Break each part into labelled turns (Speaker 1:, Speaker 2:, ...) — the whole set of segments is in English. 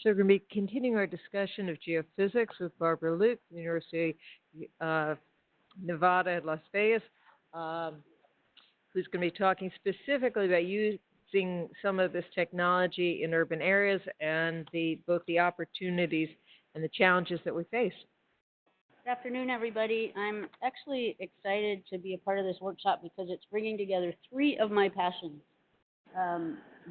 Speaker 1: So we're going to be continuing our discussion of geophysics with Barbara Luke, from the University of Nevada at Las Vegas, who's going to be talking specifically about using some of this technology in urban areas and both the opportunities and the challenges that we face.
Speaker 2: Good afternoon, everybody. I'm actually excited to be a part of this workshop because it's bringing together three of my passions.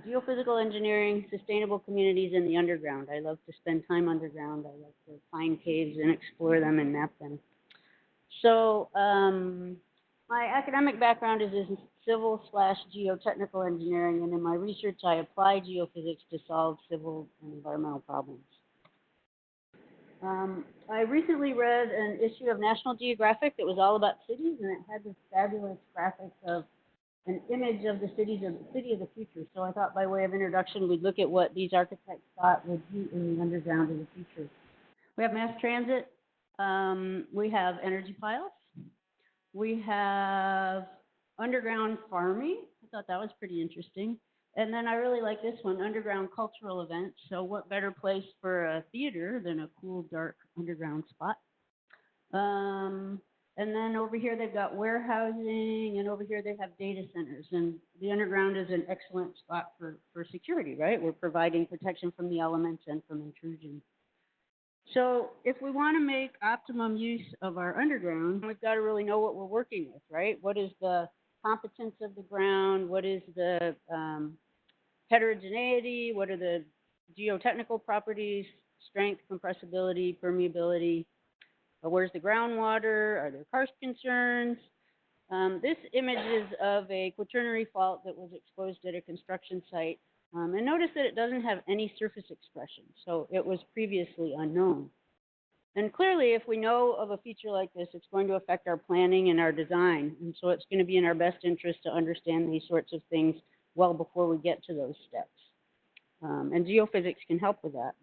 Speaker 2: Geophysical engineering, sustainable communities, and the underground. I love to spend time underground. I like to find caves and explore them and map them. So my academic background is in civil/geotechnical engineering, and in my research I apply geophysics to solve civil and environmental problems. I recently read an issue of National Geographic that was all about cities, and it had this fabulous graphic of an image of the city of the future. So I thought by way of introduction, we'd look at what these architects thought would be in the underground of the future. We have mass transit. We have energy piles. We have underground farming. I thought that was pretty interesting. And then I really like this one, underground cultural events. So what better place for a theater than a cool, dark underground spot? And then over here they've got warehousing, and over here they have data centers. And the underground is an excellent spot for security, right? We're providing protection from the elements and from intrusion. So if we want to make optimum use of our underground, we've got to really know what we're working with, right? What is the competence of the ground? What is the heterogeneity? What are the geotechnical properties? Strength, compressibility, permeability. Where's the groundwater? Are there karst concerns? This image is of a quaternary fault that was exposed at a construction site. And notice that it doesn't have any surface expression, so it was previously unknown. And clearly, if we know of a feature like this, it's going to affect our planning and our design. And so it's going to be in our best interest to understand these sorts of things well before we get to those steps. And geophysics can help with that.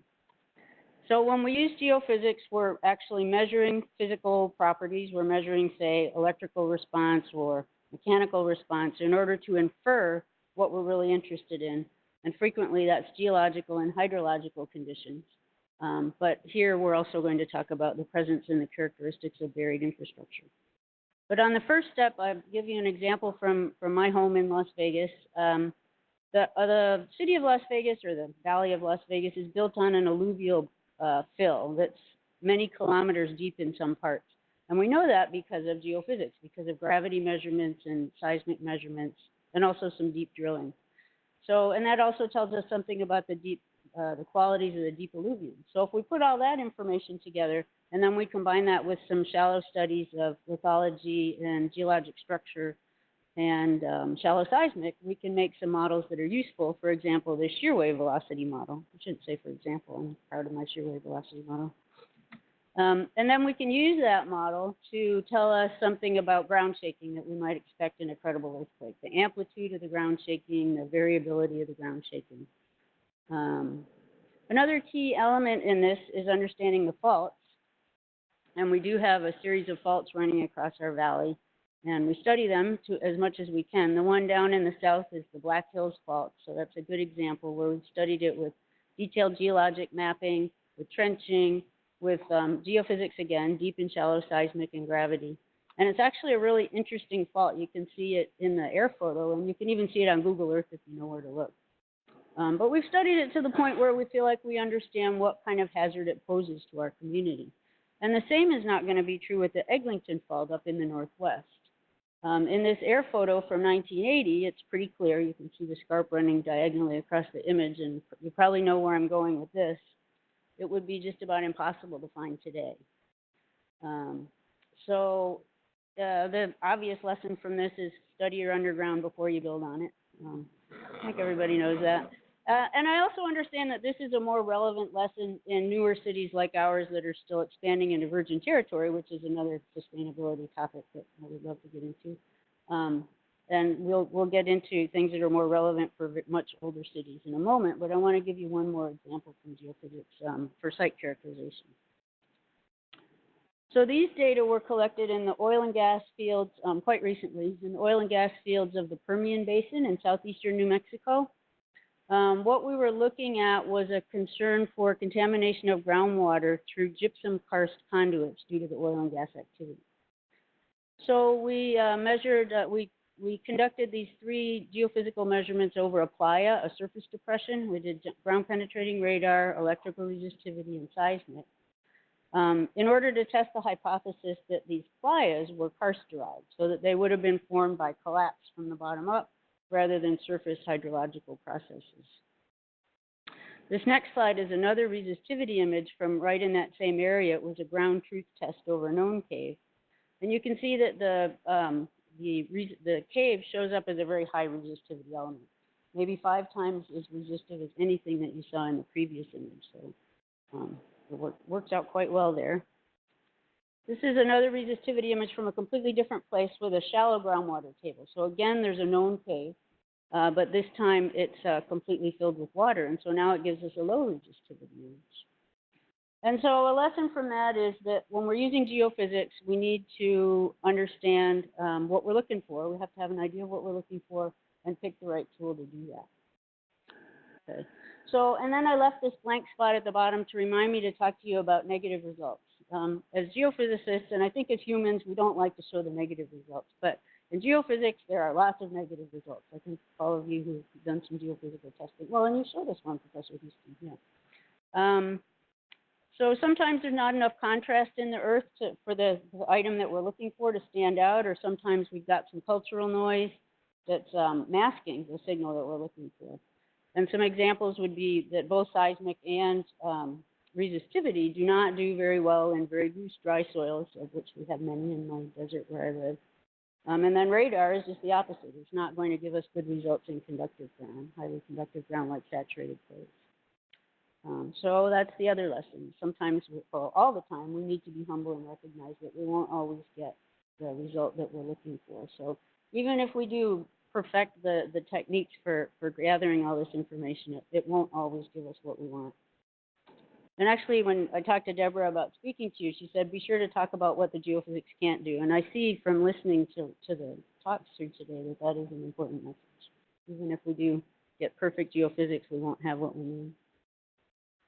Speaker 2: So when we use geophysics, we're actually measuring physical properties. We're measuring, say, electrical response or mechanical response in order to infer what we're really interested in. And frequently that's geological and hydrological conditions. But here we're also going to talk about the presence and the characteristics of buried infrastructure. But on the first step, I'll give you an example from my home in Las Vegas. The city of Las Vegas, or the Valley of Las Vegas, is built on an alluvial fill that's many kilometers deep in some parts. And we know that because of geophysics, because of gravity measurements and seismic measurements, and also some deep drilling. So, and that also tells us something about the qualities of the deep alluvium. So if we put all that information together, and then we combine that with some shallow studies of lithology and geologic structure and shallow seismic, we can make some models that are useful. For example, the shear wave velocity model. I shouldn't say for example, I'm proud of my shear wave velocity model. And then we can use that model to tell us something about ground shaking that we might expect in a credible earthquake, the amplitude of the ground shaking, the variability of the ground shaking. Another key element in this is understanding the faults. And we do have a series of faults running across our valley, and we study them as much as we can. The one down in the south is the Black Hills Fault, so that's a good example where we've studied it with detailed geologic mapping, with trenching, with geophysics again, deep and shallow seismic and gravity. And it's actually a really interesting fault. You can see it in the air photo, and you can even see it on Google Earth if you know where to look. But we've studied it to the point where we feel like we understand what kind of hazard it poses to our community. And the same is not going to be true with the Eglinton Fault up in the northwest. In this air photo from 1980, it's pretty clear. You can see the scarp running diagonally across the image, and you probably know where I'm going with this. It would be just about impossible to find today. So the obvious lesson from this is study your underground before you build on it. I think everybody knows that. And I also understand that this is a more relevant lesson in newer cities like ours that are still expanding into virgin territory, which is another sustainability topic that I would love to get into. And we'll get into things that are more relevant for much older cities in a moment, but I want to give you one more example from geophysics for site characterization. So these data were collected in the oil and gas fields quite recently, in the oil and gas fields of the Permian Basin in southeastern New Mexico. What we were looking at was a concern for contamination of groundwater through gypsum karst conduits due to the oil and gas activity. So we we conducted these 3 geophysical measurements over a playa, a surface depression. We did ground penetrating radar, electrical resistivity, and seismic, in order to test the hypothesis that these playas were karst derived, so that they would have been formed by collapse from the bottom up rather than surface hydrological processes. This next slide is another resistivity image from right in that same area. It was a ground truth test over a known cave. And you can see that the cave shows up as a very high resistivity element, maybe 5 times as resistive as anything that you saw in the previous image. So it works out quite well there. This is another resistivity image from a completely different place with a shallow groundwater table. So again, there's a known cave, but this time it's completely filled with water. And so now it gives us a low resistivity image. And so a lesson from that is that when we're using geophysics, we need to understand what we're looking for. We have to have an idea of what we're looking for and pick the right tool to do that. Okay. So, and then I left this blank spot at the bottom to remind me to talk to you about negative results. As geophysicists, and I think as humans, we don't like to show the negative results, but in geophysics, there are lots of negative results. I think all of you who've done some geophysical testing, well, and you showed us one, Professor Houston, yeah. So sometimes there's not enough contrast in the earth for the item that we're looking for to stand out, or sometimes we've got some cultural noise that's masking the signal that we're looking for. And some examples would be that both seismic and resistivity do not do very well in very loose dry soils, of which we have many in my desert where I live. And then radar is just the opposite. It's not going to give us good results in conductive ground, highly conductive ground like saturated clays. So that's the other lesson. Sometimes, or all the time, we need to be humble and recognize that we won't always get the result that we're looking for. So even if we do perfect the techniques for gathering all this information, it won't always give us what we want. And actually, when I talked to Deborah about speaking to you, she said, be sure to talk about what the geophysics can't do. And I see from listening to the talks through today that that is an important message. Even if we do get perfect geophysics, we won't have what we need.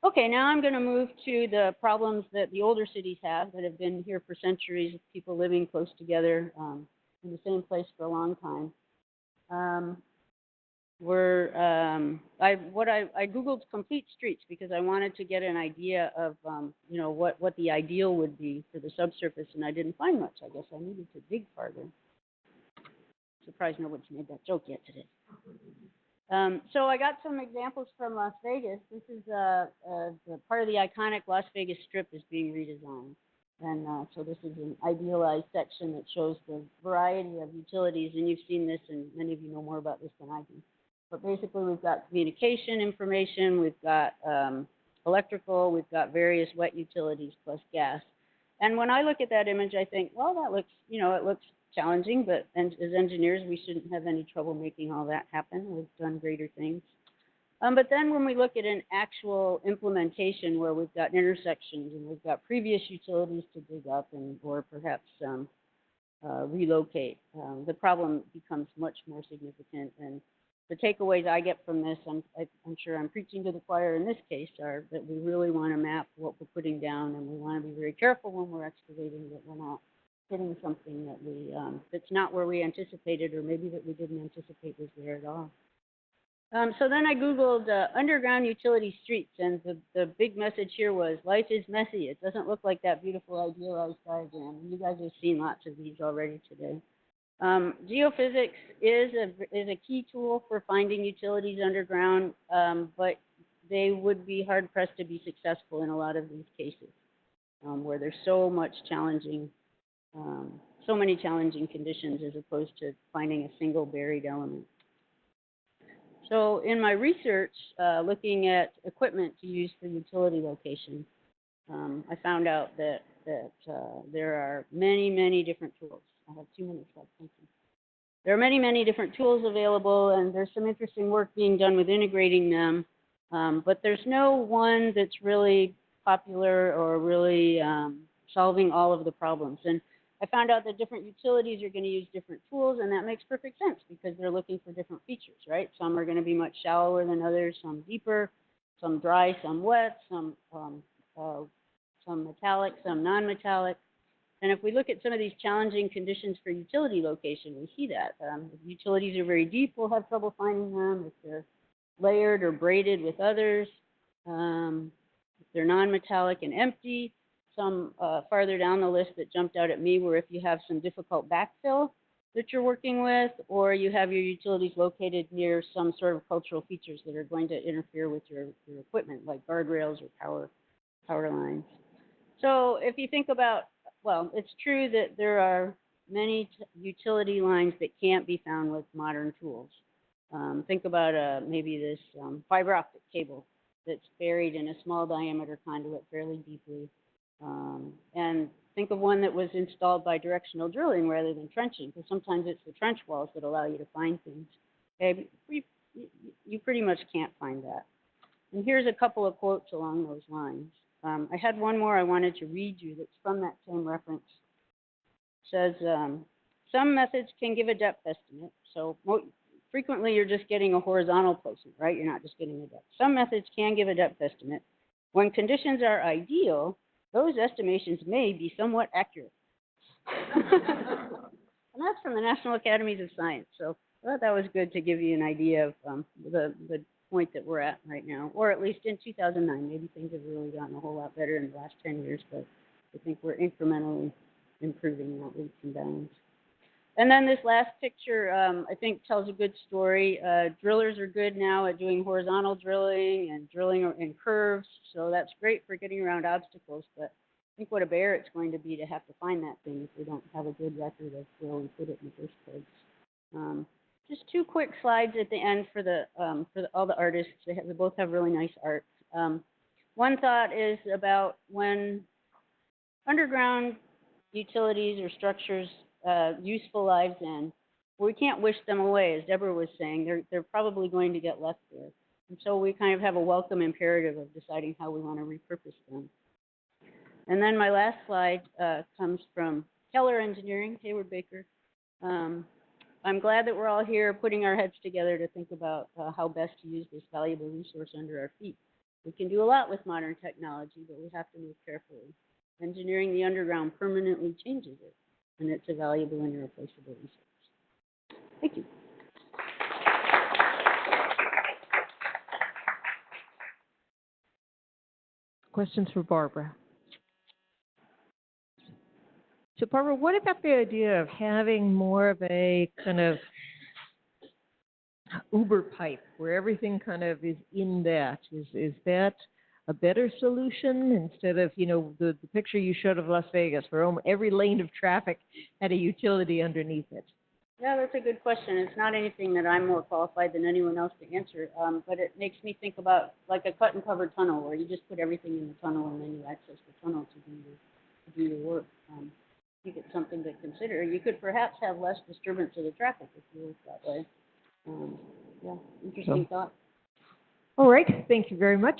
Speaker 2: Okay, now I'm going to move to the problems that the older cities have that have been here for centuries, people living close together in the same place for a long time. I Googled complete streets because I wanted to get an idea of, what the ideal would be for the subsurface, and I didn't find much. I guess I needed to dig farther. Surprised nobody's made that joke yet today. So I got some examples from Las Vegas. This is the part of the iconic Las Vegas Strip is being redesigned. And so this is an idealized section that shows the variety of utilities. And you've seen this, and many of you know more about this than I do. But basically, we've got communication information, we've got electrical, we've got various wet utilities plus gas. And when I look at that image, I think, well, that looks, it looks challenging, but as engineers, we shouldn't have any trouble making all that happen. We've done greater things. But then when we look at an actual implementation where we've got intersections and we've got previous utilities to dig up or perhaps relocate, the problem becomes much more significant. And the takeaways I get from this, I'm sure I'm preaching to the choir in this case, are that we really want to map what we're putting down, and we want to be very careful when we're excavating that we're not hitting something that that's not where we anticipated, or maybe that we didn't anticipate was there at all. So then I Googled underground utility streets, and the big message here was, life is messy. It doesn't look like that beautiful idealized diagram. You guys have seen lots of these already today. Geophysics is a key tool for finding utilities underground, but they would be hard-pressed to be successful in a lot of these cases, where there's so many challenging conditions as opposed to finding a single buried element. So in my research, looking at equipment to use for utility location, I found out that there are many different tools. I have 2 minutes left, thank you. There are many different tools available, and there's some interesting work being done with integrating them, but there's no one that's really popular or really solving all of the problems. And I found out that different utilities are going to use different tools, and that makes perfect sense because they're looking for different features, right? Some are going to be much shallower than others, some deeper, some dry, some wet, some metallic, some non-metallic. And if we look at some of these challenging conditions for utility location, we see that. If utilities are very deep, we'll have trouble finding them. If they're layered or braided with others, if they're non-metallic and empty. Some farther down the list that jumped out at me were if you have some difficult backfill that you're working with, or you have your utilities located near some sort of cultural features that are going to interfere with your equipment, like guardrails or power lines. So if you think about, well, it's true that there are many utility lines that can't be found with modern tools. Think about maybe this fiber optic cable that's buried in a small diameter conduit fairly deeply. And think of one that was installed by directional drilling rather than trenching, because sometimes it's the trench walls that allow you to find things. Okay? You pretty much can't find that. And here's a couple of quotes along those lines. I had one more I wanted to read you that's from that same reference. It says, some methods can give a depth estimate. So frequently you're just getting a horizontal placement, right? You're not just getting a depth. Some methods can give a depth estimate. When conditions are ideal, those estimations may be somewhat accurate. And that's from the National Academies of Science. So I thought that was good to give you an idea of the point that we're at right now, or at least in 2009. Maybe things have really gotten a whole lot better in the last 10 years, but I think we're incrementally improving that leaps and bounds. And then this last picture, I think, tells a good story. Drillers are good now at doing horizontal drilling and drilling in curves, so that's great for getting around obstacles, but I think what a bear it's going to be to have to find that thing if we don't have a good record of where we put it in the first place. Just two quick slides at the end for all the artists. They both have really nice art. One thought is about when underground utilities or structures useful lives end, we can't wish them away, as Deborah was saying. They're probably going to get left there. And so we kind of have a welcome imperative of deciding how we want to repurpose them. And then my last slide comes from Keller Engineering, Hayward Baker. I'm glad that we're all here putting our heads together to think about how best to use this valuable resource under our feet. We can do a lot with modern technology, but we have to move carefully. Engineering the underground permanently changes it, and it's a valuable and irreplaceable resource. Thank you.
Speaker 1: Questions for Barbara? So Barbara, what about the idea of having more of a kind of Uber pipe where everything kind of is in that? Is that a better solution instead of, you know, the picture you showed of Las Vegas where every lane of traffic had a utility underneath it?
Speaker 2: Yeah, that's a good question. It's not anything that I'm more qualified than anyone else to answer, but it makes me think about like a cut and cover tunnel where you just put everything in the tunnel and then you access the tunnel to do your work. I think it's something to consider. You could perhaps have less disturbance of the traffic if you work that way. Yeah, interesting thought.
Speaker 1: All right, thank you very much.